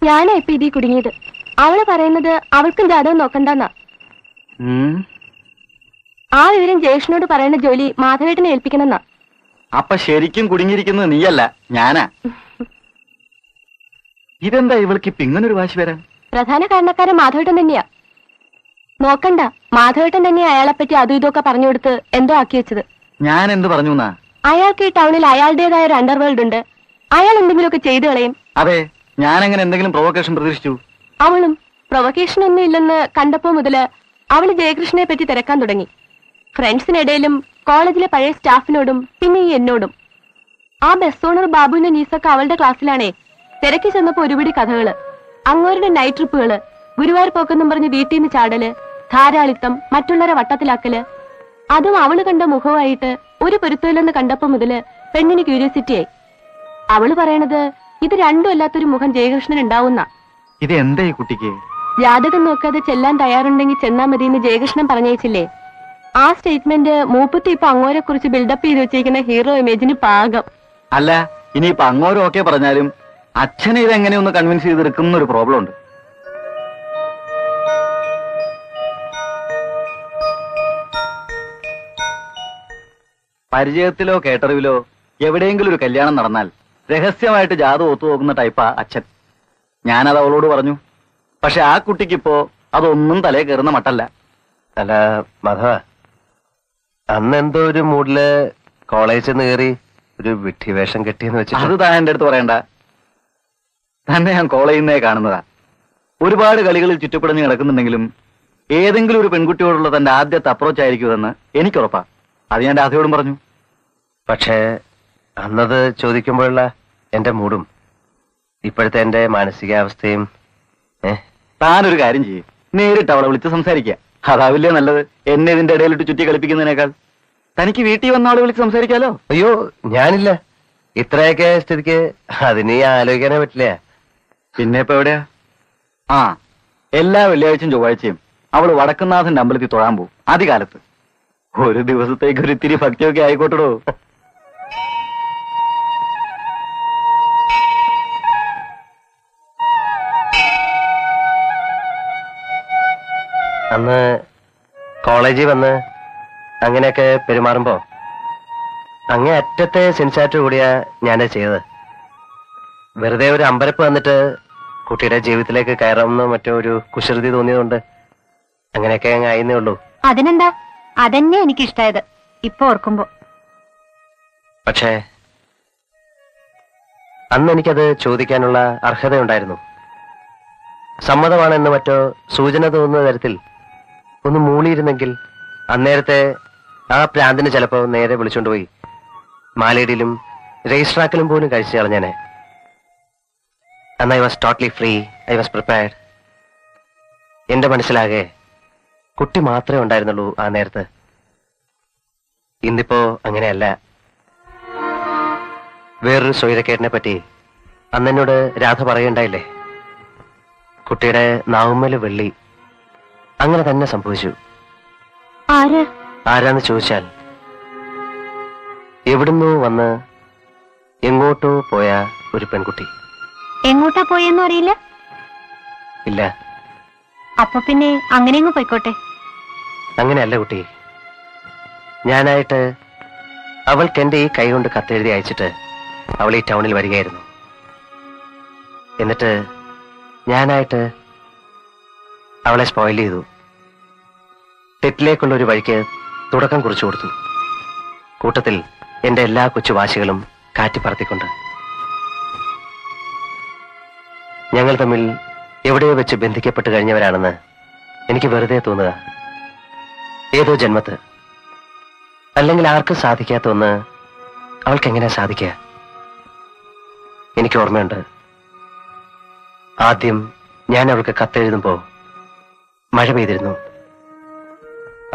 ഞാനാ ഇപ്പൊ ഇതീ കുടുങ്ങിയത്. അവള് പറയുന്നത് അവൾക്കും ജാതകം നോക്കണ്ടെന്നാ. ആ വിവരം ജയേഷിനോട് പറയുന്ന ജോലി മാധവേട്ടനെ ഏൽപ്പിക്കണമെന്നാ. അപ്പൊ ശരിക്കും കുടുങ്ങിയിരിക്കുന്നത് നീയല്ല, ഞാനാ. ഇതെന്താ ഇവൾക്ക് ഇപ്പൊ ഇങ്ങനൊരു വാശി വരാൻ? പ്രധാന കാരണക്കാരൻ മാധവേട്ടൻ തന്നെയാ. നോക്കണ്ട, മാധവേട്ടൻ തന്നെയാ അയാളെപ്പറ്റി അതും ഇതൊക്കെ പറഞ്ഞു കൊടുത്ത് എന്തോ ആക്കി വെച്ചത്. ഞാൻ എന്ത് പറഞ്ഞു? അയാൾക്ക് ഈ ടൗണിൽ അയാളുടേതായ ഒരു അണ്ടർവേൾഡ് ഉണ്ട്. അയാൾ എന്തെങ്കിലുമൊക്കെ ചെയ്തു കളയും. അതെ, ഞാൻ അങ്ങനെ എന്തെങ്കിലും പ്രൊവോക്കേഷൻ പ്രതീക്ഷിച്ചു? അവളും പ്രൊവക്കേഷൻ ഒന്നും ഇല്ലെന്ന് കണ്ടപ്പോ മുതല് അവള് ജയകൃഷ്ണനെ പറ്റി തിരക്കാൻ തുടങ്ങി. ഫ്രണ്ട്സിനിടയിലും കോളേജിലെ പഴയ സ്റ്റാഫിനോടും പിന്നെ ഈ എന്നോടും. ആ ബസ് ഓണർ ബാബുവിന്റെ നീസൊക്കെ അവളുടെ ക്ലാസ്സിലാണേ. തിരക്കി ചെന്നപ്പോ ഒരുപിടി കഥകള്, അങ്ങോരുടെ നൈറ്റ് ട്രിപ്പുകള്, ഗുരുവായൂർ പോക്കെന്നും പറഞ്ഞ് വീട്ടിൽ നിന്ന് ചാടല്, ധാരാളിത്തം, മറ്റുള്ളവരെ വട്ടത്തിലാക്കല്. അതും അവള് കണ്ട മുഖമായിട്ട് ഒരു പൊരുത്തമില്ലെന്ന് കണ്ടപ്പോ മുതല് പെണ്ണിന് ക്യൂരിയോസിറ്റിയായി. അവള് പറയണത് ഇത് രണ്ടും അല്ലാത്തൊരു മുഖം ജയകൃഷ്ണൻ ഉണ്ടാവുന്ന. ഇത് എന്താ ഈ കുട്ടിക്ക്? ജാതകം നോക്കാതെ ചെല്ലാൻ തയ്യാറുണ്ടെങ്കിൽ ചെന്നാ മതിയെന്ന് ജയകൃഷ്ണൻ പറഞ്ഞേച്ചില്ലേ. ആ സ്റ്റേറ്റ്മെന്റ് മൂപ്പത്തി ഇപ്പൊ അങ്ങോരെ കുറിച്ച് ബിൽഡപ്പ് ചെയ്ത് വെച്ചിരിക്കുന്ന ഹീറോ ഇമേജിന് പാകം. അല്ല, ഇനിയിപ്പൊ അങ്ങോരും ഒക്കെ പറഞ്ഞാലും അച്ഛനെ ഇതെങ്ങനെയൊന്ന് കൺവിൻസ് ചെയ്തെടുക്കുന്ന ഒരു പ്രോബ്ലം ഉണ്ട്. പരിചയത്തിലോ കേട്ടറിവിലോ എവിടെയെങ്കിലും ഒരു കല്യാണം നടന്നാൽ രഹസ്യമായിട്ട് ജാതകം ഒത്തു നോക്കുന്ന ടൈപ്പാ അച്ഛൻ. ഞാനത് അവളോട് പറഞ്ഞു. പക്ഷെ ആ കുട്ടിക്കിപ്പോ അതൊന്നും തലേ കയറുന്ന മട്ടല്ല. അല്ല മാധവ, അന്ന് എന്തോ ഒരു മൂഡില് കോളേജിൽ നിന്ന് കയറി ഒരു വിഡ്ഢിവേഷം കെട്ടിയെന്ന് വെച്ചിട്ട്. അത് താൻ എന്റെ അടുത്ത് പറയണ്ട. തന്നെ ഞാൻ കോളേജിൽ നിന്നേ കാണുന്നതാ. ഒരുപാട് കളികളിൽ ചുറ്റപ്പെടഞ്ഞ് കിടക്കുന്നുണ്ടെങ്കിലും ഏതെങ്കിലും ഒരു പെൺകുട്ടിയോടുള്ള തന്റെ ആദ്യത്തെ അപ്രോച്ച് ആയിരിക്കുമെന്ന് എനിക്കുറപ്പാ. അത് ഞാൻ രാധയോടും പറഞ്ഞു. പക്ഷേ അന്നത് ചോദിക്കുമ്പോഴുള്ള എന്റെ മൂഡും ഇപ്പോഴത്തെ എന്റെ മാനസികാവസ്ഥയും. താനൊരു കാര്യം ചെയ്യും, നേരിട്ട് അവളെ വിളിച്ച് സംസാരിക്കുക. അതാവില്ലേ നല്ലത്, എന്നെ ഇതിന്റെ ഇടയിലിട്ട് ചുറ്റി കളിപ്പിക്കുന്നതിനേക്കാൾ. തനിക്ക് വീട്ടിൽ വന്ന ആളെ വിളിച്ച് സംസാരിക്കാലോ. അയ്യോ, ഞാനില്ല. ഇത്രയൊക്കെ സ്ഥിതിക്ക് അതിന് ആലോചിക്കാനേ പറ്റില്ല. പിന്നെ ഇപ്പൊ എവിടെയാ? ആ, എല്ലാ വെള്ളിയാഴ്ചയും ചൊവ്വാഴ്ചയും അവള് വടക്കുന്നാഥന്റെ അമ്പലത്തിൽ തൊഴാൻ പോവും. ആദ്യകാലത്ത് ഒരു ദിവസത്തേക്ക് ഒരു ഇത്തിരി ഭക്തിയൊക്കെ ആയിക്കോട്ടടോ. അന്ന് കോളേജിൽ വന്ന് അങ്ങനെയൊക്കെ പെരുമാറുമ്പോ അങ്ങേ അറ്റത്തെ സെൻസാറ്റ് കൂടിയാ ഞാനത് ചെയ്തത്. വെറുതെ ഒരു അമ്പരപ്പ് വന്നിട്ട് കുട്ടിയുടെ ജീവിതത്തിലേക്ക് കയറാമെന്നോ മറ്റോ ഒരു കുസൃതി തോന്നിയതുകൊണ്ട് അങ്ങനെയൊക്കെ അങ്ങ് ആയിരുന്നേ ഉള്ളൂ. അതിനെന്താ, അതന്നെ എനിക്കിഷ്ടായത് ഇപ്പൊ ഓർക്കുമ്പോ. പക്ഷേ അന്ന് എനിക്കത് ചോദിക്കാനുള്ള അർഹതയുണ്ടായിരുന്നു. സമ്മതമാണെന്ന് മറ്റോ സൂചന തോന്നുന്ന തരത്തിൽ ഒന്ന് മൂളിയിരുന്നെങ്കിൽ അന്നേരത്തെ ആ പ്രാന്തിന് ചിലപ്പോ നേരെ വിളിച്ചോണ്ടുപോയി മാലേഡിയിലും റേസ് ട്രാക്കിലും പോലും കഴിച്ചു കളഞ്ഞാനെ. അന്ന് I was totally free, I was prepared. എന്റെ മനസ്സിലാകെ കുട്ടി മാത്രമേ ഉണ്ടായിരുന്നുള്ളൂ ആ നേരത്ത്. ഇന്നിപ്പോ അങ്ങനെയല്ല. വേറൊരു സ്വൈരക്കേടിനെ പറ്റി അന്നെന്നോട് രാധ പറയുണ്ടായില്ലേ. കുട്ടിയുടെ നാവുമ്മല് വെള്ളി. അങ്ങനെ തന്നെ സംഭവിച്ചു. ആരാന്ന് ചോദിച്ചാൽ എവിടുന്നോ വന്ന് എങ്ങോട്ടോ പോയ ഒരു പെൺകുട്ടി. എങ്ങോട്ടാ പോയെന്നും അറിയില്ല. ഇല്ല. അപ്പൊ പിന്നെ അങ്ങനെയങ്ങ് പോയിക്കോട്ടെ. അങ്ങനെയല്ല കുട്ടി. ഞാനായിട്ട് അവൾക്ക് എന്റെ ഈ കൈ കൊണ്ട് കത്തെഴുതി അയച്ചിട്ട് അവൾ ഈ ടൗണിൽ വരികയായിരുന്നു. എന്നിട്ട് ഞാനായിട്ട് അവളെ സ്പോയിൽ ചെയ്തു. തെറ്റിലേക്കുള്ള ഒരു വഴിക്ക് തുടക്കം കുറിച്ചു കൊടുത്തു. കൂട്ടത്തിൽ എന്റെ എല്ലാ കൊച്ചുവാശികളും കാറ്റിപ്പറത്തിക്കൊണ്ട്. ഞങ്ങൾ തമ്മിൽ എവിടെയോ വെച്ച് ബന്ധിക്കപ്പെട്ട് കഴിഞ്ഞവരാണെന്ന് എനിക്ക് വെറുതെ തോന്നുക. ഏതോ ജന്മത്ത്. അല്ലെങ്കിൽ ആർക്കും സാധിക്കാത്ത ഒന്ന് അവൾക്ക് എങ്ങനെയാ സാധിക്കുക? എനിക്ക് ഓർമ്മയുണ്ട്, ആദ്യം ഞാൻ അവൾക്ക് കത്തെഴുതുമ്പോ മഴ പെയ്തിരുന്നു.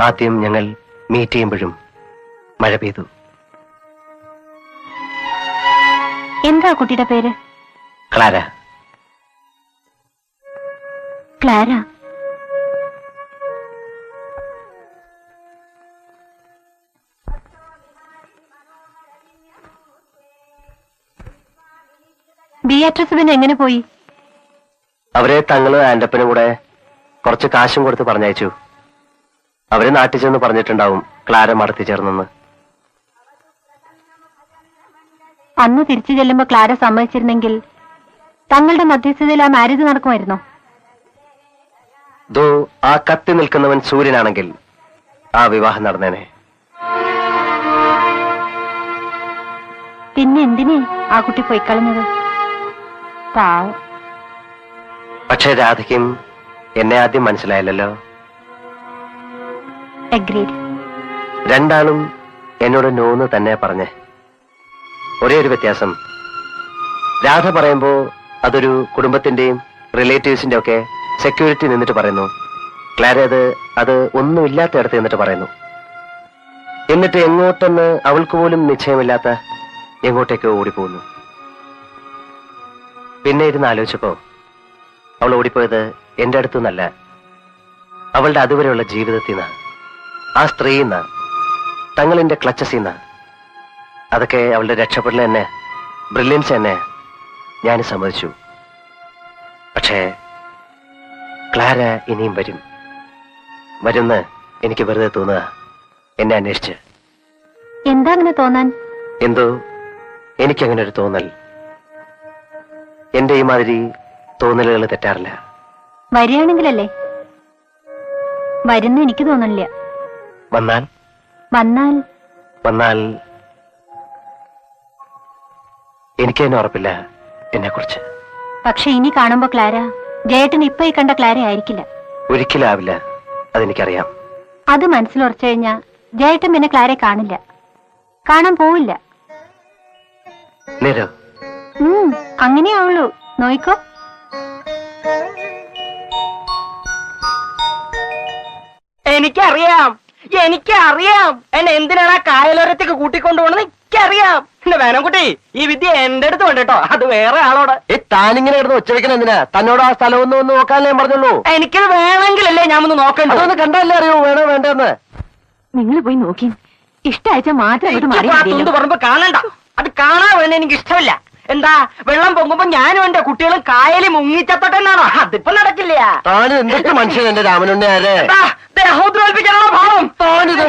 ആദ്യം ഞങ്ങൾ മീറ്റ് ചെയ്യുമ്പോഴും മഴ പെയ്തു. എന്താ കുട്ടിയുടെ പേര്? ക്ലാര. ക്ലാര. ബിയാട്രിസ് പിന്നെ എങ്ങനെ പോയി? അവരെ തങ്ങളും ആന്റപ്പനും കൂടെ കുറച്ച് കാശും കൊടുത്ത് പറഞ്ഞയച്ചു. അവര് നാട്ടിൽ ചെന്ന് പറഞ്ഞിട്ടുണ്ടാവും ക്ലാര മടത്തി ചേർന്നെന്ന്. അന്ന് തിരിച്ചു ചെല്ലുമ്പോ ക്ലാര സമ്മതിച്ചിരുന്നെങ്കിൽ തങ്ങളുടെ മധ്യസ്ഥതയിൽ ആ മാരേജ് നടക്കുമായിരുന്നോ? ദോ ആ കത്തി നിൽക്കുന്നവൻ സൂര്യനാണെങ്കിൽ ആ വിവാഹം നടന്നേനെ. പിന്നെ എന്തിനേ ആ കുട്ടി പോയി കളഞ്ഞത്? പാവം. പക്ഷെ രാധയ്ക്കും എന്നെ ആദ്യം മനസ്സിലായില്ലല്ലോ. അഗ്രീഡ്. രണ്ടാളും എന്നോട് നോന്ന് തന്നെ പറഞ്ഞേ. ഒരേ ഒരു വ്യത്യാസം, രാധ പറയുമ്പോ അതൊരു കുടുംബത്തിന്റെയും റിലേറ്റീവ്സിന്റെ ഒക്കെ സെക്യൂരിറ്റി നിന്നിട്ട് പറയുന്നു. ക്ലാര അത് ഒന്നുമില്ലാത്തയിടത്ത് നിന്നിട്ട് പറയുന്നു. എന്നിട്ട് എങ്ങോട്ടെന്ന് അവൾക്ക് പോലും നിശ്ചയമില്ലാത്ത എങ്ങോട്ടേക്കോ ഓടിപ്പോകുന്നു. പിന്നെ ഇരുന്ന് ആലോചിച്ചപ്പോ അവൾ ഓടിപ്പോയത് എന്റെ അടുത്തു നിന്നല്ല, അവളുടെ അതുവരെയുള്ള ജീവിതത്തിൽ നിന്ന്, ആ സ്ത്രീയിൽ നിന്ന്, തങ്ങളിന്റെ ക്ലച്ചസിൽ നിന്ന്. അതൊക്കെ അവളുടെ രക്ഷപ്പെടൽ തന്നെ, ബ്രില്യൻസ് തന്നെ ഞാൻ സമ്മതിച്ചു. പക്ഷേ ക്ലാര ഇനിയും വരുന്ന് എനിക്ക് വെറുതെ തോന്നുക, എന്നെ അന്വേഷിച്ച്. എന്താ അങ്ങനെ തോന്നാൻ? എന്തോ എനിക്കങ്ങനെ ഒരു തോന്നൽ. എന്റെ ഈ മാതിരി തോന്നലുകൾ തെറ്റാറില്ല. വരികയാണെങ്കിലല്ലേ? വരുന്ന എനിക്ക് തോന്നണില്ല. വന്നാൽ വന്നാൽ എനിക്ക് തന്നെ ഉറപ്പില്ല എന്നെ കുറിച്ച്. പക്ഷെ ഇനി കാണുമ്പോ ക്ലാര ജയേട്ടൻ ഇപ്പൊ ഈ കണ്ട ക്ലാര ആയിരിക്കില്ല. ഒരിക്കലും ആവില്ല, അതെനിക്കറിയാം. അത് മനസ്സിലുറച്ചു കഴിഞ്ഞാ ജയേട്ടൻ പിന്നെ ക്ലാരെ കാണില്ല, കാണാൻ പോവില്ല. നേരോ? അങ്ങനെയാവുള്ളൂ, നോയിക്കോ. എനിക്കറിയാം എന്നെ എന്തിനാണ് ആ കായലോരത്തേക്ക് കൂട്ടിക്കൊണ്ടുപോകണമെന്ന് എനിക്കറിയാം. എന്റെ വേനംകുട്ടി, ഈ വിദ്യ എന്റെ അടുത്ത് ഉണ്ട് കേട്ടോ, അത് വേറെ ആളോട്. താനിങ്ങനെ കിടന്ന് ഒച്ചവെക്കണ എന്തിനാ? തന്നോട് ആ സ്ഥലം ഒന്ന് നോക്കാനല്ലേ ഞാൻ പറഞ്ഞുള്ളൂ. എനിക്കത് വേണമെങ്കിലല്ലേ ഞാൻ ഒന്ന് നോക്കണ്ടോ? അതൊന്ന് കണ്ടല്ലേ അറിയോ വേണോ വേണ്ടെന്ന്. നിങ്ങൾ പോയി നോക്കി, ഇഷ്ടയച്ച മാത്രം അങ്ങോട്ട് മാറി തുണ്ട് പറയുമ്പോ കാണണ്ട, അത് കാണാൻ വേണ്ടി എനിക്ക് ഇഷ്ടമില്ല. എന്താ, വെള്ളം പൊങ്ങുമ്പോ ഞാനും എന്റെ കുട്ടികളും കായലിൽ മുങ്ങിച്ചത്തോട്ടെന്നാണോ? അതിപ്പോ നടക്കില്ല. താനും എന്തൊക്കെ മനുഷ്യൻ എന്റെ രാമനുണ്ണി ആരെ ദേഹോദ്രോൽപ്പിക്കാനുള്ള ഭാവം താനിത്.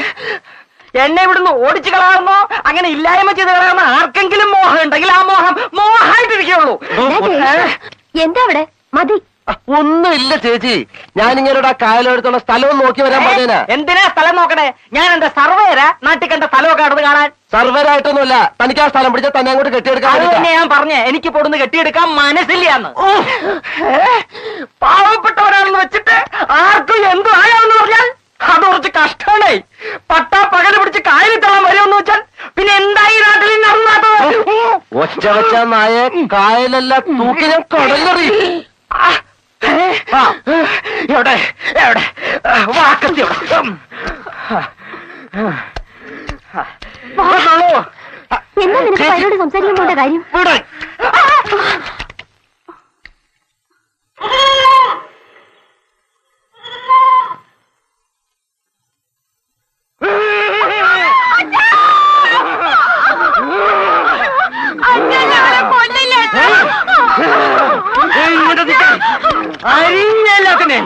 എന്നെ ഇവിടുന്ന് ഓടിച്ചു കളയാമെന്നോ അങ്ങനെ ഇല്ലായ്മ ചെയ്ത് കളയാമെന്നോ ആർക്കെങ്കിലും മോഹം ഉണ്ടെങ്കിൽ ആ മോഹമായിട്ടിരിക്കുള്ളൂ. എന്താ അവിടെ? മതി. ഒന്നുമില്ല ചേച്ചി, ഞാനിങ്ങനെ ആ കായലോരത്തുള്ള സ്ഥലവും നോക്കി വരാൻ പറഞ്ഞേനാ. എന്തിനാ സ്ഥലം നോക്കണേ? ഞാൻ എന്റെ സർവേരാ നാട്ടിൽ കണ്ട സ്ഥലമൊക്കെ അടുത്ത് കാണാൻ. സർവേരായിട്ടൊന്നുമില്ല, തനിക്ക് ആ സ്ഥലം പിടിച്ചാൽ തന്നെ അങ്ങോട്ട് കെട്ടിയെടുക്കാൻ. അത് തന്നെ ഞാൻ പറഞ്ഞേ, എനിക്ക് പൊടുന്ന് കെട്ടിയെടുക്കാൻ മനസ്സില്ലാന്ന്. പാവപ്പെട്ടവരാണെന്ന് വെച്ചിട്ട് ആർക്കും എന്തു ആയാന്ന് പറഞ്ഞാൽ അത് കുറച്ച് കഷ്ടമാണേ. പട്ടാ പകല് പിടിച്ച് കായലിൽ തള്ളാൻ വരുമെന്ന് വെച്ചാൽ പിന്നെ എന്തായി നാട്ടിൽ നടന്നാട്ടത്? ഒച്ച വെച്ച നായ കായലല്ല തൂക്കി ഞാൻ കടലെറി. എവിടെ എവിടെ വാക്കത്തി എവിടെ? എന്താ നിനക്ക് അവരോട് സംസാരിക്കാൻ പോണ്ട കാര്യം? അരിഞ്ഞല്ലാത്തിനെ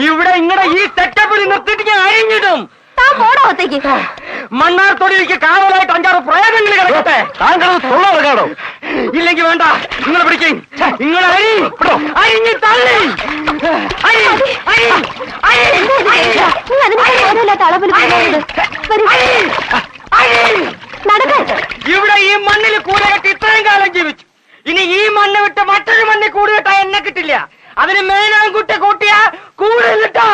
ഇവിടെ ഇങ്ങടെ ഈ സെറ്റപ്പിൽ നിർത്തിയിട്ട് ഞാൻ അരിഞ്ഞിടും. മണ്ണാർത്തോടിലേക്ക് കാവലായിട്ട് 5-6 പ്രേതങ്ങൾ കിടക്കട്ടെ. താങ്കൾ ഇല്ലെങ്കിൽ വേണ്ട, നിങ്ങൾ പിടിക്കും. നിങ്ങൾ അരിഞ്ഞ് തള്ളി ഇവിടെ ഈ മണ്ണിൽ കൂടെ കെട്ടി ഇത്രയും കാലം ജീവിച്ചു. ഇനി ഈ മണ്ണ് വിട്ട് മറ്റൊരു മണ്ണിൽ കൂടി കിട്ടാൻ എന്നെ കിട്ടില്ല. അതിന് മേനാൻകുട്ടി കൂട്ടിയ കൂടുതൽ കിട്ടാ.